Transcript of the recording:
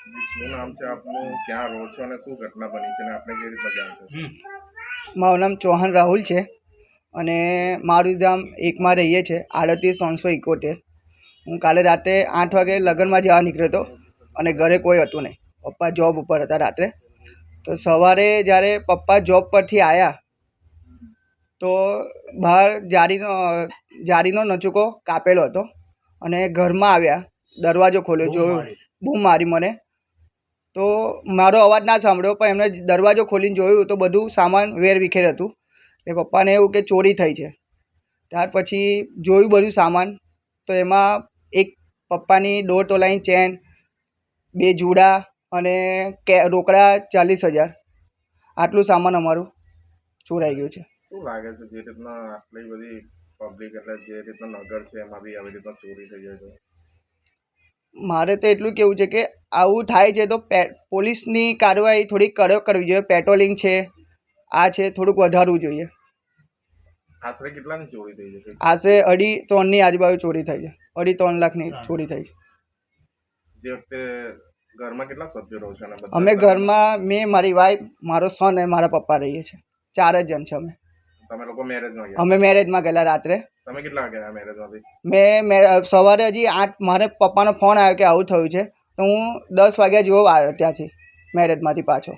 શું નામ છે આપનું, ક્યાં રહો છો અને શું ઘટના બની છે અને આપને કેવી રીતે જાણ થશે? મારું નામ ચૌહાણ રાહુલ છે અને મારું ગામ એકમાં રહીએ છીએ 38-371. હું કાલે રાતે 8 વાગે લગ્નમાં જવા નીકળ્યો હતો અને ઘરે કોઈ હતું નહીં. પપ્પા જોબ ઉપર હતા રાત્રે. તો સવારે જ્યારે પપ્પા જોબ પરથી આવ્યા તો બહાર જારીનો નચુકો કાપેલો હતો અને ઘરમાં આવ્યા, દરવાજો ખોલ્યો, જોયું, બૂમ મારી મને. તો મારો અવાજ ના સાંભળ્યો, પણ એમણે દરવાજો ખોલીને જોયું તો બધું સામાન વેરવિખેર હતું. એ પપ્પાને એવું કે ચોરી થઈ છે. ત્યાર પછી જોયું બધું સામાન, તો એમાં એક પપ્પાની 1.5 તોલાની ચેન, 2 જૂડા અને રોકડા 40,000, આટલું સામાન અમારું ચોરાઈ ગયું છે. શું લાગે છે જે રીતના આટલી બધી પબ્લિક એટલે જે રીતના નગર છે એમાં બી આવી રીતના ચોરી થઈ જાય છે? મારે તો એટલું કહેવું છે કે આવું થાય છે તો પોલીસની કાર્યવાહી થોડીક કડક કરવી જોઈએ. પેટ્રોલિંગ છે, આ છે, થોડુંક વધારવું જોઈએ. આશરે કેટલાની ચોરી થઈ છે? આશરે 2.5-3 આજુબાજુ ચોરી થઈ છે. 2.5-3 લાખની ચોરી થઈ છે. જે વખતે ઘરમાં કેટલા સભ્યો રહો છો? અને અમે ઘરમાં મેં, મારી વાઈફ, મારો સન અને મારા પપ્પા રહીએ છીએ. 4 જ જણ છે અમે. તમે લોકો મેરેજમાં ગયા? અમે મેરેજમાં ગયેલા રાત્રે. તમે કેટલા ગયા મેરેજમાંથી? મેં સવારે હજી 8, મારે પપ્પાનો ફોન આવ્યો કે આવું થયું છે, તો હું 10 વાગ્યા જેવો આવ્યો ત્યાંથી મેરેજમાંથી પાછો.